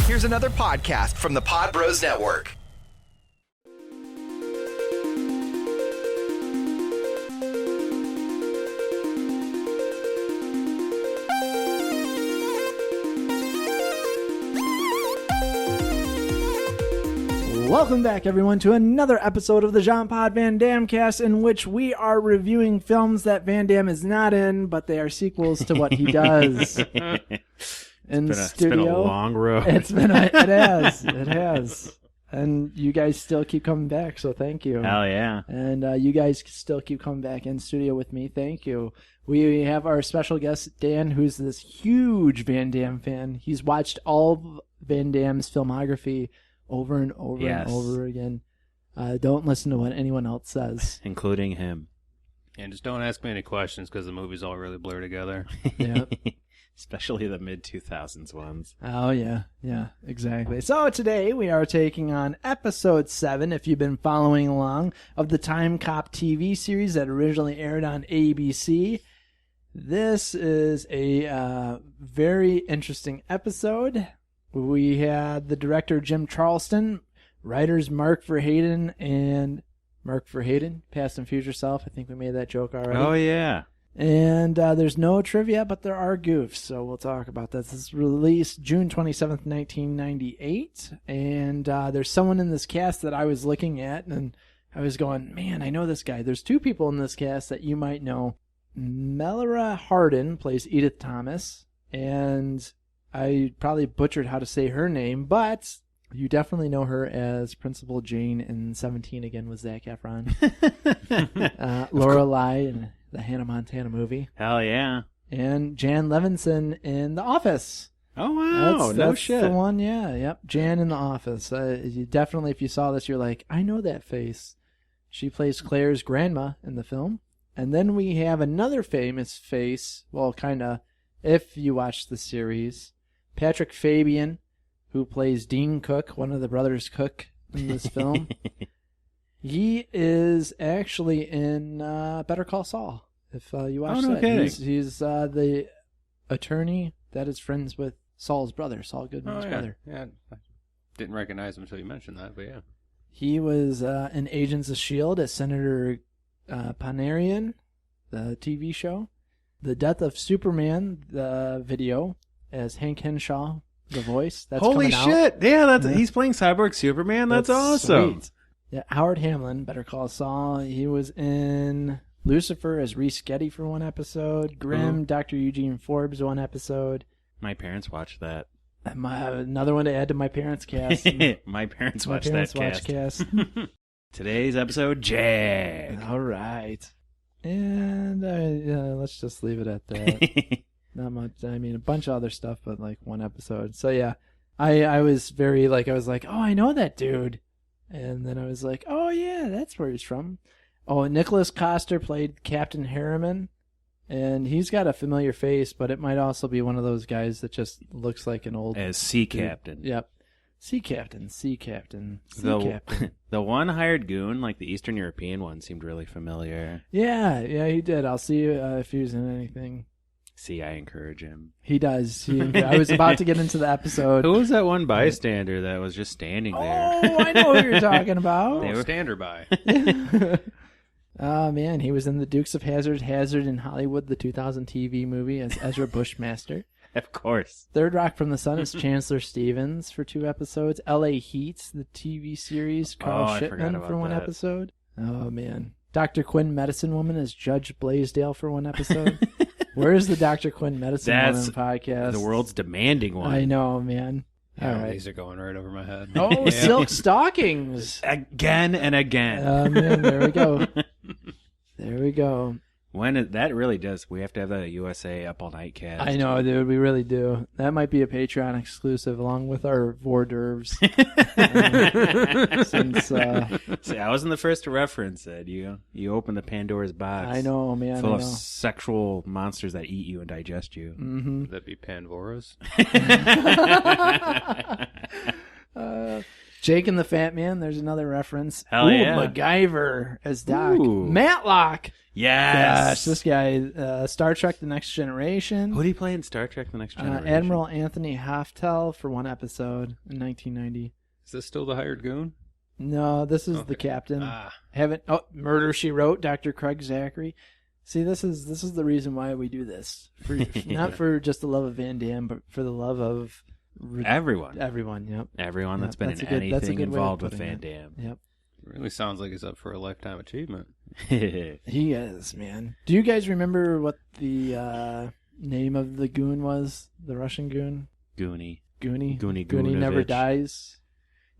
Here's another podcast from the Pod Bros Network. Welcome back, everyone, to another episode of the Jean-Pod Van Damme cast, in which we are reviewing films that Van Damme is not in, but they are sequels to what he does. It's been a long road. It has. And you guys still keep coming back, so thank you. Hell yeah. And you guys still keep coming back in studio with me. Thank you. We have our special guest, Dan, who's this huge Van Damme fan. He's watched all of Van Damme's filmography over and over and over again. Don't listen to what anyone else says. Including him. And just don't ask me any questions because the movies all really blur together. Yep. Especially the mid-2000s ones. Oh, yeah. Yeah, exactly. So today we are taking on episode 7, if you've been following along, of the Timecop TV series that originally aired on ABC. This is a very interesting episode. We had the director Jim Charleston, writers Mark Verheiden and Past and Future Self. I think we made that joke already. Oh, yeah. And there's no trivia, but there are goofs, so we'll talk about that. This is released June 27th, 1998, and there's someone in this cast that I was looking at, and I was going, man, I know this guy. There's two people in this cast that you might know. Melora Hardin plays Edith Thomas, and I probably butchered how to say her name, but you definitely know her as Principal Jane in 17 again with Zac Efron. Lorelai in the Hannah Montana movie. Hell yeah. And Jan Levinson in The Office. Oh, wow. That's shit. the one, yeah. Yep, Jan in The Office. You definitely, if you saw this, you're like, I know that face. She plays Claire's grandma in the film. And then we have another famous face, well, kind of, if you watch the series, Patrick Fabian, who plays Dean Cook, one of the brothers Cook in this film. He is actually in Better Call Saul, if you watch that. Kidding. He's the attorney that is friends with Saul's brother, Saul Goodman's brother. Yeah, I didn't recognize him until you mentioned that, but yeah. He was in Agents of S.H.I.E.L.D. as Senator Panarian, the TV show. The Death of Superman, the video, as Hank Henshaw, the voice. That's holy coming shit! out. Yeah, he's playing Cyborg Superman. That's awesome. Sweet. Yeah, Howard Hamlin, Better Call Saul. He was in Lucifer as Reese Getty for one episode. Grimm, Dr. Eugene Forbes, one episode. My parents watched that. Another one to add to my parents' cast. My parents watched that cast. Today's episode, Jag. All right. And let's just leave it at that. Not much. I mean, a bunch of other stuff, but like one episode. So yeah, I was very I was like, oh, I know that dude. And then I was like, oh yeah, that's where he's from. Oh, Nicholas Coster played Captain Harriman. And he's got a familiar face, but it might also be one of those guys that just looks like an old... As Sea Captain. Yep. Sea Captain. The one hired goon, like the Eastern European one, seemed really familiar. Yeah, he did. I'll see if he was in anything. See, I encourage him. He does. I was about to get into the episode. Who was that one bystander that was just standing there? Oh, I know who you're talking about. They were stander by. Oh, man, he was in the Dukes of Hazzard in Hollywood, the 2000 TV movie as Ezra Bushmaster. Of course. Third Rock from the Sun is Chancellor Stevens for 2 episodes. L.A. Heat, the TV series, Carl Shipman for one episode. Oh, man. Dr. Quinn Medicine Woman is Judge Blaisdell for one episode. Where's the Dr. Quinn Medicine Woman podcast? The world's demanding one. I know, man. Yeah, all right. These are going right over my head. Oh, yeah. Silk Stockings. Again and again. Oh, man, there we go. There we go. That really does. We have to have that USA Up All Night cast. I know, dude. We really do. That might be a Patreon exclusive along with our hors d'oeuvres. See, I wasn't the first to reference it. You opened the Pandora's box. I know, man. Full of sexual monsters that eat you and digest you. Mm-hmm. Would that be Panvoras? Jake and the Fat Man. There's another reference. Hell yeah. MacGyver as Doc. Ooh. Matlock. Yes. Gosh, this guy, Star Trek: The Next Generation. Who did he play in Star Trek: The Next Generation? Admiral Anthony Haftel for one episode in 1990. Is this still the hired goon? No, this is the captain. Murder, She Wrote, Dr. Craig Zachary. See, this is the reason why we do this. Not for just the love of Van Damme, but for the love of everyone. Everyone, yep. Everyone that's been that's in a good- that's a anything good way of involved with putting Van it. Damme. Yep. It really sounds like he's up for a lifetime achievement. He is, man. Do you guys remember what the name of the goon was? The Russian goon? Goonie Goonie never Gunovich. dies.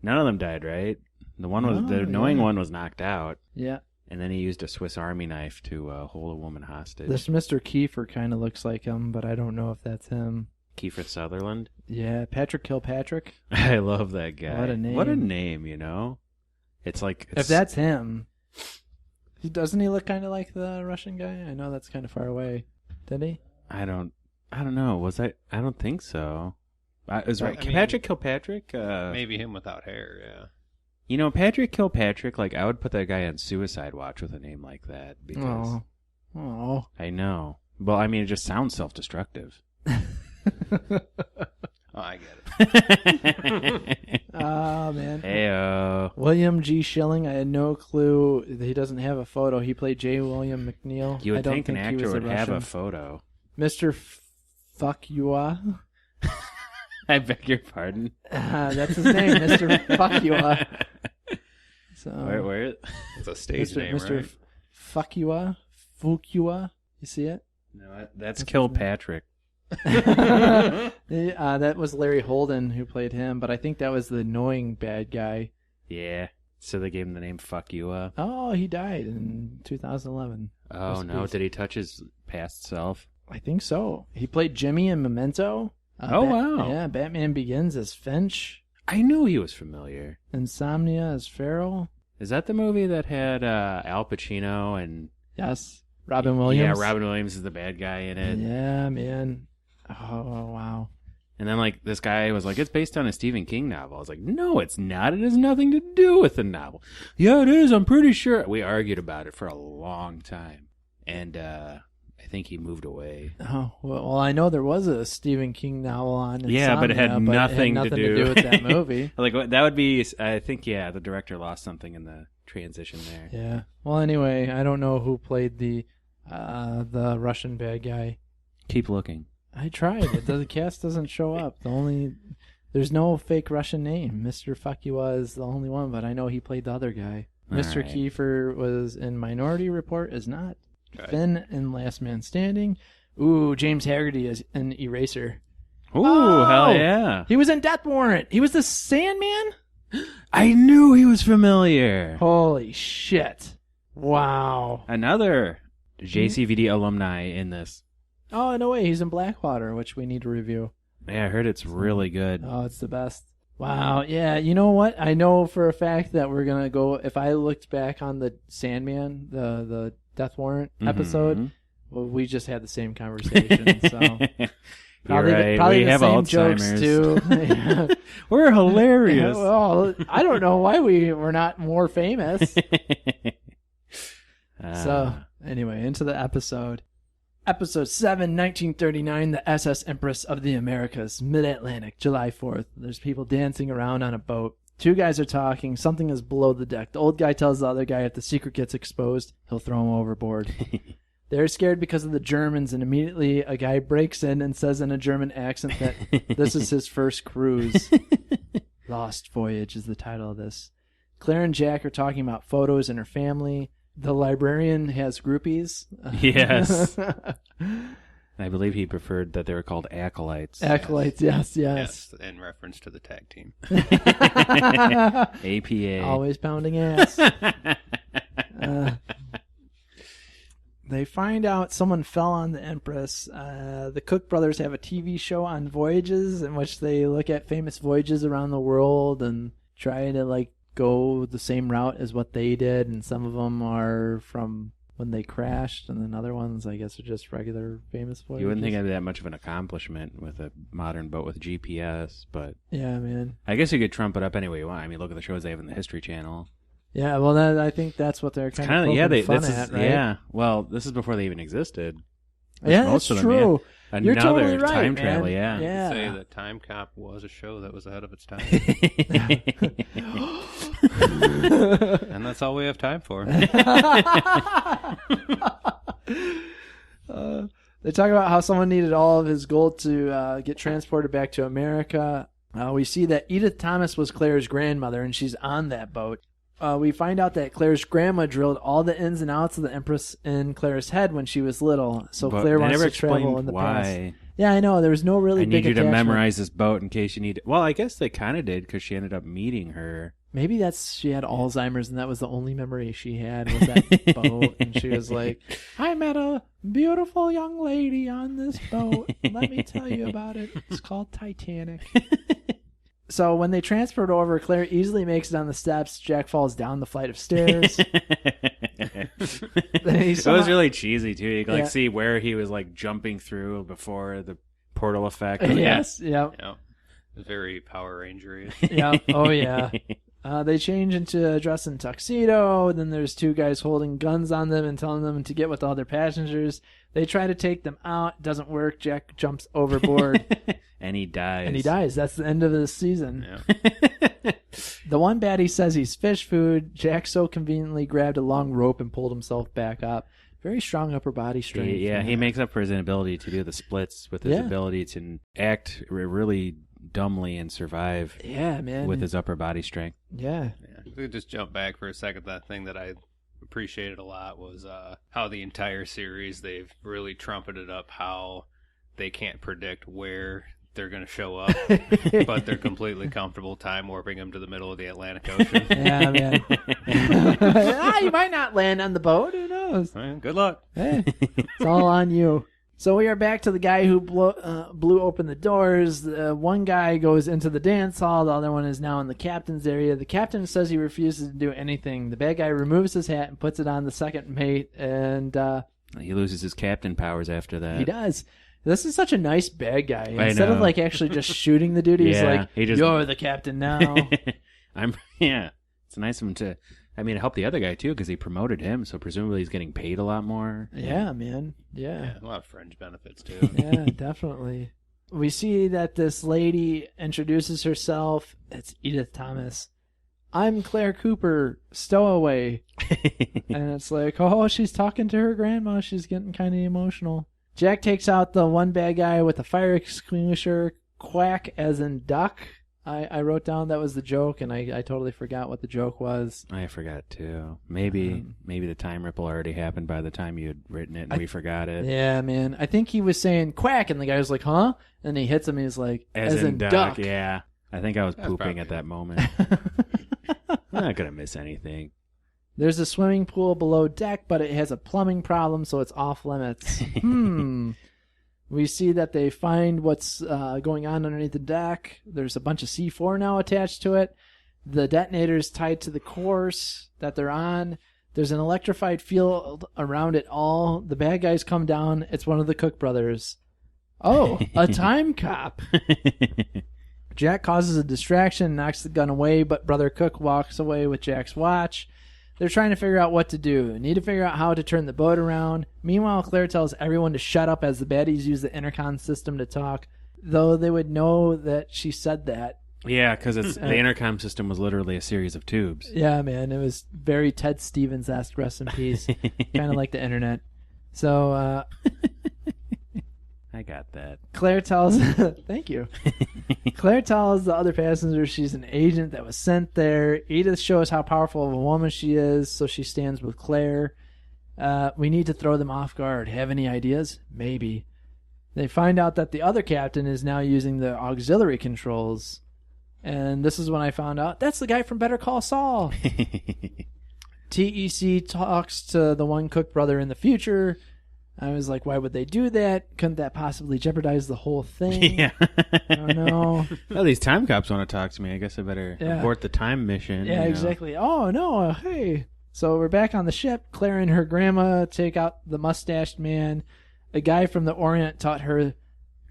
None of them died, right? The annoying one was knocked out. Yeah. And then he used a Swiss Army knife to hold a woman hostage. This Mr. Kiefer kind of looks like him, but I don't know if that's him. Kiefer Sutherland. Yeah, Patrick Kilpatrick. I love that guy. What a name. You know? It's like... If that's him, doesn't he look kind of like the Russian guy? I know that's kind of far away. Did he? I don't know. I don't think so. Is right. I mean, Patrick Kilpatrick? Maybe him without hair, yeah. You know, Patrick Kilpatrick, like, I would put that guy on suicide watch with a name like that. Because Oh. I know. Well, I mean, it just sounds self-destructive. I get it. Oh, man. Heyo. William G. Schilling, I had no clue. He doesn't have a photo. He played J. William McNeil. You would I don't think an he actor was would have a Russian. photo. Mr. Fuck You Are. I beg your pardon. That's his name, Mr. Fuck You Are. So, Where? It's a stage name, Mr. right? Fuck You Are. Fuck You Are. You see it? No, that's Kilpatrick. That was Larry Holden who played him, but I think that was the annoying bad guy. Yeah. So they gave him the name Fuck You Up. Oh, he died in 2011. Oh, no. Did he touch his past self? I think so. He played Jimmy in Memento. Wow. Yeah, Batman Begins as Finch. I knew he was familiar. Insomnia as Farrell. Is that the movie that had Al Pacino and... Yes. Robin Williams. Yeah, Robin Williams is the bad guy in it. Yeah, man. Oh, wow. And then, like, this guy was like, it's based on a Stephen King novel. I was like, no, it's not. It has nothing to do with the novel. Yeah, it is. I'm pretty sure. We argued about it for a long time. And I think he moved away. Oh, well, I know there was a Stephen King novel on Insomnia, yeah, but it had nothing to do with that movie. Like, that would be, I think, yeah, the director lost something in the transition there. Yeah. Well, anyway, I don't know who played the Russian bad guy. Keep looking. I tried. The cast doesn't show up. There's no fake Russian name. Mr. Fakua is the only one, but I know he played the other guy. All Mr. right. Kiefer was in Minority Report, is not. Okay. Finn in Last Man Standing. Ooh, James Haggerty is in Eraser. Ooh, Oh! hell yeah. He was in Death Warrant. He was the Sandman? I knew he was familiar. Holy shit. Wow. Another JCVD alumni in this. Oh, no way. He's in Blackwater, which we need to review. Yeah, I heard it's really good. Oh, it's the best. Wow. Yeah, you know what? I know for a fact that we're going to go... If I looked back on the Sandman, the Death Warrant episode, well, we just had the same conversation. So probably, You're right. probably We the have same Alzheimer's. jokes, too. Yeah. We're hilarious. Well, I don't know why we're not more famous. So, anyway, into the episode. Episode 7, 1939, the SS Empress of the Americas, Mid-Atlantic, July 4th. There's people dancing around on a boat. Two guys are talking. Something is below the deck. The old guy tells the other guy if the secret gets exposed, he'll throw him overboard. They're scared because of the Germans, and immediately a guy breaks in and says in a German accent that this is his first cruise. Lost Voyage is the title of this. Claire and Jack are talking about photos and her family. The librarian has groupies. Yes. I believe he preferred that they were called acolytes. Acolytes, yes. Yes, in reference to the tag team. APA. Always pounding ass. They find out someone fell on the Empress. The Cook brothers have a TV show on voyages in which they look at famous voyages around the world and try to go the same route as what they did. And some of them are from when they crashed, and then other ones, I guess, are just regular famous voyages. You wouldn't think it'd be that much of an accomplishment with a modern boat with GPS, but Yeah, man. I guess you could trump it up any way you want. I mean, look at the shows they have in the History Channel. Yeah, well, I think that's what they're kind of poking fun at, right? Yeah, well, this is before they even existed. Yeah, that's true. Yeah. You're Another totally right, time man. travel, yeah. Yeah. Say that Timecop was a show that was ahead of its time. And that's all we have time for. They talk about how someone needed all of his gold to get transported back to America. We see that Edith Thomas was Claire's grandmother, and she's on that boat. We find out that Claire's grandma drilled all the ins and outs of the Empress in Claire's head when she was little. So But Claire they wants never to travel in the explained past. why. Yeah, I know. There was no really I big need you to attachment. memorize this boat in case you need. Well, I guess they kind of did because she ended up meeting her. Maybe she had Alzheimer's, and that was the only memory she had was that boat. And she was like, I met a beautiful young lady on this boat. Let me tell you about it. It's called Titanic. So when they transferred over, Claire easily makes it on the steps. Jack falls down the flight of stairs. It was really cheesy too. You could see where he was like jumping through before the portal effect. Yes, yeah. Yeah. Very Power Ranger-y. Yeah. Oh, yeah. They change into a dress and tuxedo. Then there's two guys holding guns on them and telling them to get with the other passengers. They try to take them out. It doesn't work. Jack jumps overboard. And he dies. That's the end of the season. Yeah. The one baddie says he's fish food. Jack so conveniently grabbed a long rope and pulled himself back up. Very strong upper body strength. He makes up for his inability to do the splits with his ability to act really dumbly and survive. Yeah, man. With his upper body strength. Yeah. If we could just jump back for a second, that thing that I appreciated a lot was how the entire series they've really trumpeted up how they can't predict where they're going to show up, but they're completely comfortable time warping them to the middle of the Atlantic Ocean. Yeah, man. You might not land on the boat. Who knows? Good luck. Hey, it's all on you. So we are back to the guy who blew open the doors. One guy goes into the dance hall. The other one is now in the captain's area. The captain says he refuses to do anything. The bad guy removes his hat and puts it on the second mate, and he loses his captain powers after that. He does. This is such a nice bad guy. I Instead of know. like actually just shooting the dude, he's like, he just- "You're the captain now." It's nice of him to. I mean, help the other guy too because he promoted him, so presumably he's getting paid a lot more. Yeah, man. Yeah. A lot of fringe benefits too. Yeah, definitely. We see that this lady introduces herself. It's Edith Thomas. I'm Claire Cooper, stowaway. And it's like, oh, she's talking to her grandma. She's getting kind of emotional. Jack takes out the one bad guy with a fire extinguisher, quack as in duck. I wrote down that was the joke, and I totally forgot what the joke was. I forgot too. Maybe the time ripple already happened by the time you had written it, and we forgot it. Yeah, man. I think he was saying quack, and the guy was like, huh? And he hits him, and he's like, as in duck. Yeah. I think I was pooping at that moment. I'm not going to miss anything. There's a swimming pool below deck, but it has a plumbing problem, so it's off limits. We see that they find what's going on underneath the deck. There's a bunch of C4 now attached to it. The detonator's tied to the course that they're on. There's an electrified field around it all. The bad guys come down. It's one of the Cook brothers. Oh, a time cop. Jack causes a distraction and knocks the gun away, but Brother Cook walks away with Jack's watch. They're trying to figure out what to do. They need to figure out how to turn the boat around. Meanwhile, Claire tells everyone to shut up as the baddies use the intercom system to talk, though they would know that she said that. Yeah, because the intercom system was literally a series of tubes. Yeah, man. It was very Ted Stevens-esque, rest in peace. Kind of like the internet. So, I got that. Claire tells... Thank you. Claire tells the other passengers she's an agent that was sent there. Edith shows how powerful of a woman she is, so she stands with Claire. We need to throw them off guard. Have any ideas? Maybe. They find out that the other captain is now using the auxiliary controls. And this is when I found out that's the guy from Better Call Saul. TEC talks to the one Cook brother in the future. I was like, why would they do that? Couldn't that possibly jeopardize the whole thing? Yeah. I don't know. Well, these time cops want to talk to me. I guess I better abort the time mission. Yeah, exactly. Oh, no. Hey. So we're back on the ship. Claire and her grandma take out the mustached man. A guy from the Orient taught her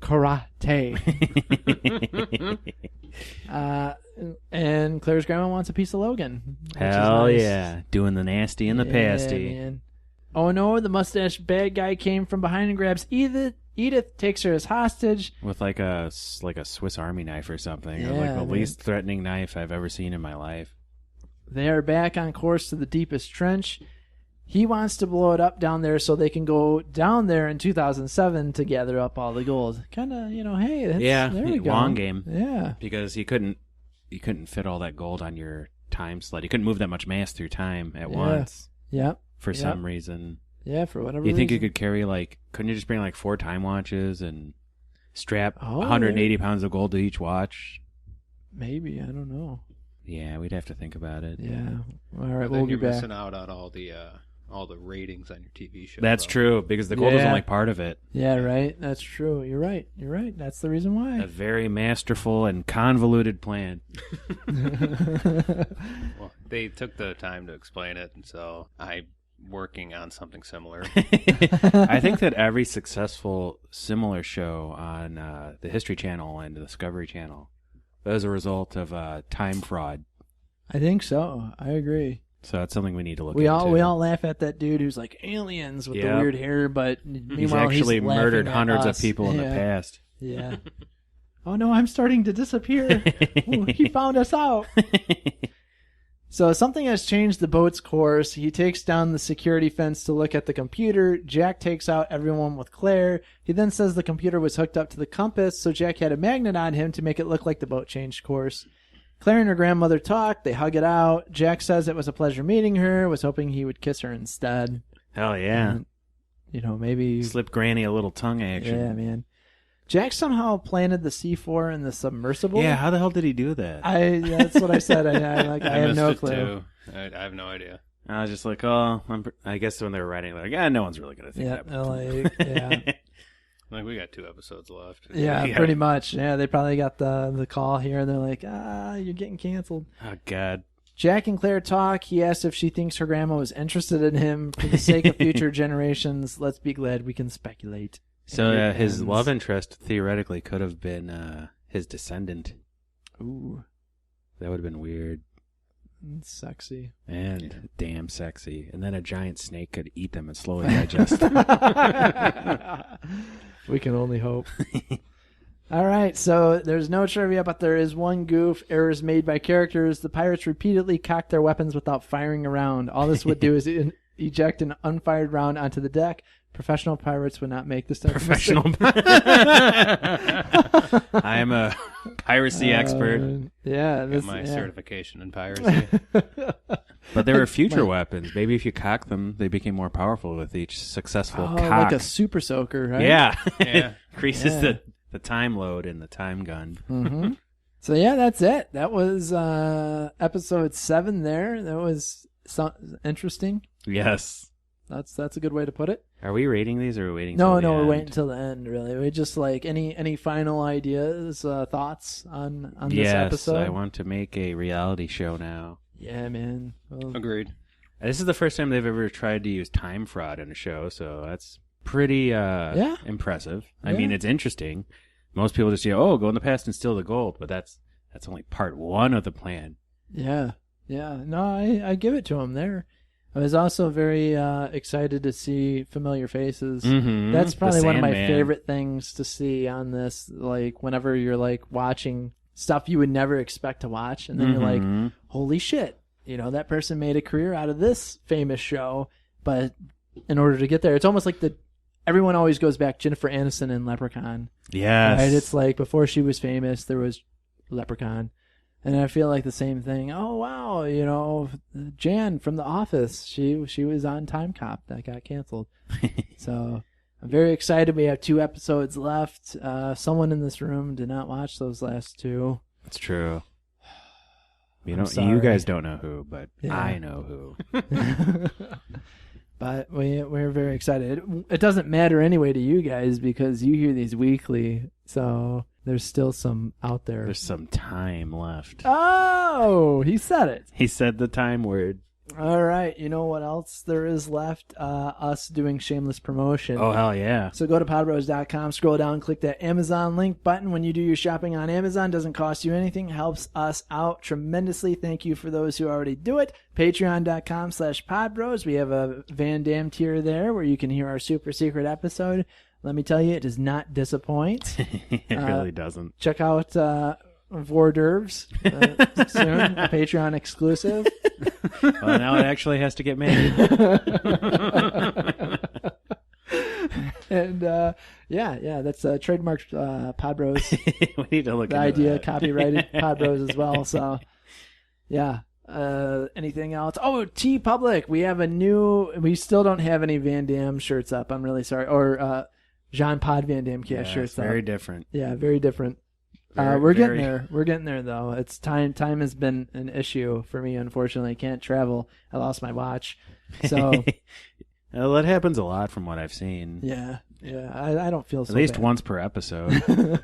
karate. And Claire's grandma wants a piece of Logan. Hell nice. yeah. Doing the nasty and the pasty. Man. Oh no, the mustache bad guy came from behind and grabs Edith. Edith takes her as hostage. With like a Swiss Army knife or something. Or Yeah, like the man. least threatening knife I've ever seen in my life. They are back on course to the deepest trench. He wants to blow it up down there so they can go down there in 2007 to gather up all the gold. Kind of, hey, there we go. Long game. Yeah. Because he couldn't fit all that gold on your time sled. He couldn't move that much mass through time at once. Yep. For some reason. Yeah, for whatever You reason. think you could carry couldn't you just bring 4 time watches and strap Oh, 180 pounds of gold to each watch? Maybe, I don't know. Yeah, we'd have to think about it. Yeah. All right, Then we'll be you're back. missing out on all the ratings on your TV show. That's bro. true, because the gold was Yeah. only part of it. Yeah, right. That's true. You're right. That's the reason why. A very masterful and convoluted plan. Well, they took the time to explain it, and so I'm working on something similar. I think that every successful similar show on the History Channel and the Discovery Channel was a result of time fraud. I think so. I agree. So that's something we need to look We into. all laugh at that dude who's like aliens with the Yep. weird hair, but He's meanwhile actually laughing murdered at hundreds us. of people in the Yeah. past. Yeah. Oh no, I'm starting to disappear. Ooh, he found us out. So something has changed the boat's course. He takes down the security fence to look at the computer. Jack takes out everyone with Claire. He then says the computer was hooked up to the compass, so Jack had a magnet on him to make it look like the boat changed course. Claire and her grandmother talk. They hug it out. Jack says it was a pleasure meeting her, was hoping he would kiss her instead. Hell yeah. And, maybe... Slip Granny a little tongue action. Yeah, man. Jack somehow planted the C4 in the submersible. Yeah, how the hell did he do that? That's what I said. I have missed no it clue. Too. I have no idea. I was just like, oh, I guess when they were writing, no one's really going to think that. Yeah. Like, we got 2 episodes left. Yeah, pretty much. Yeah, they probably got the call here, and they're like, you're getting canceled. Oh, God. Jack and Claire talk. He asks if she thinks her grandma was interested in him. For the sake of future generations, let's be glad we can speculate. So And it his ends. love interest theoretically could have been his descendant. Ooh, That would have been weird it's sexy. and damn sexy. And then a giant snake could eat them and slowly digest them. We can only hope. All right, so there's no trivia, but there is one goof. Errors made by characters. The pirates repeatedly cocked their weapons without firing a round. All this would do is eject an unfired round onto the deck. Professional pirates would not make this type of mistake. I am a piracy expert. Yeah, Got this, my yeah. certification in piracy. But there were future weapons. Maybe if you cock them, they became more powerful with each successful cock. Like a super soaker, right? Yeah. Yeah. Increases Yeah. the time load in the time gun. Mm-hmm. So yeah, that's it. That was episode 7 there. That was interesting. Yes. That's a good way to put it. Are we rating these or are we waiting No, till the we're end? waiting until the end. Really, we just like any final ideas, thoughts on this Yes, episode. I want to make a reality show now. Yeah, man. Well, Agreed. This is the first time they've ever tried to use time fraud in a show, so that's pretty impressive. I mean, Yeah. it's interesting. Most people just go in the past and steal the gold, but that's only part 1 of the plan. yeah. No, I give it to him there. I was also very excited to see familiar faces. Mm-hmm. That's probably one of my Sandman. favorite things to see on this. Like whenever you're like watching stuff you would never expect to watch, and then you're like, Mhm. "Holy shit!" That person made a career out of this famous show. But in order to get there, it's almost like everyone always goes back Jennifer Aniston in Leprechaun. Yes. Right? It's like before she was famous, there was Leprechaun. And I feel like the same thing. Oh, wow, Jan from The Office, she was on Timecop. That got canceled. So I'm very excited. We have 2 episodes left. Someone in this room did not watch those last 2. It's true. I'm sorry. You guys don't know who, but Yeah. I know who. But we're very excited. It doesn't matter anyway to you guys because you hear these weekly. So there's still some out there. There's some time left. Oh, he said it. He said the time word. All right. You know what else there is left? Us doing shameless promotion. Oh, hell yeah. So go to podbros.com, scroll down, click that Amazon link button. When you do your shopping on Amazon, doesn't cost you anything, helps us out tremendously. Thank you for those who already do it. Patreon.com/podbros. We have a Van Damme tier there where you can hear our super secret episode. Let me tell you, it does not disappoint. It really doesn't. Check out Hors d'oeuvres soon, a Patreon exclusive. Well, now it actually has to get made. And that's trademarked Podbros. We need to look The into idea, that. copyrighted Podbros as well. So, yeah. Anything else? Oh, T Public. We still don't have any Van Damme shirts up. I'm really sorry. Or Jean Pod Van Damme shirts up. Very different. Yeah, very different. We're getting there. We're getting there, though. It's time. Time has been an issue for me, unfortunately. I can't travel. I lost my watch. So, well, that happens a lot from what I've seen. yeah. I don't feel so At least bad. once per episode.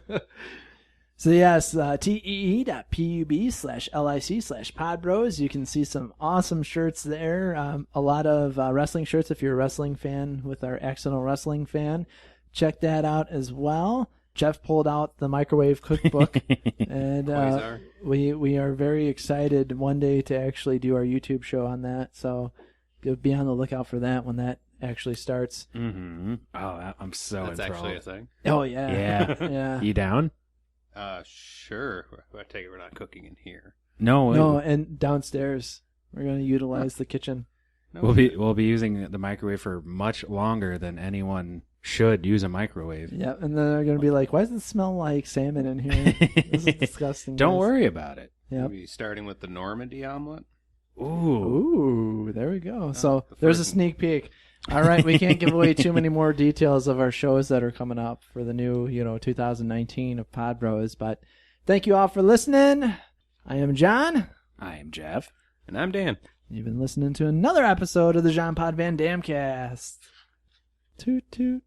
So, yes, tee.pub/lic/podbros. You can see some awesome shirts there. A lot of wrestling shirts if you're a wrestling fan with our Accidental Wrestling fan. Check that out as well. Jeff pulled out the microwave cookbook, and we are very excited one day to actually do our YouTube show on that. So be on the lookout for that when that actually starts. Mm-hmm. Oh, I'm so That's enthralled. actually a thing. Oh yeah, Yeah. yeah. You down? Sure. I take it we're not cooking in here. No, and downstairs we're going to utilize the kitchen. No, We'll be using the microwave for much longer than anyone should use a microwave. Yeah, and then they're going to be like, "Why does it smell like salmon in here? This is disgusting." Don't guys." worry about it. Yep. Maybe starting with the Normandy omelet. Ooh. Ooh, there we go. So the there's a first- sneak peek. All right, we can't give away too many more details of our shows that are coming up for the new, 2019 of Pod Bros. But thank you all for listening. I am John. I am Jeff. And I'm Dan. You've been listening to another episode of the Jean Pod Van Dam Cast. Toot toot.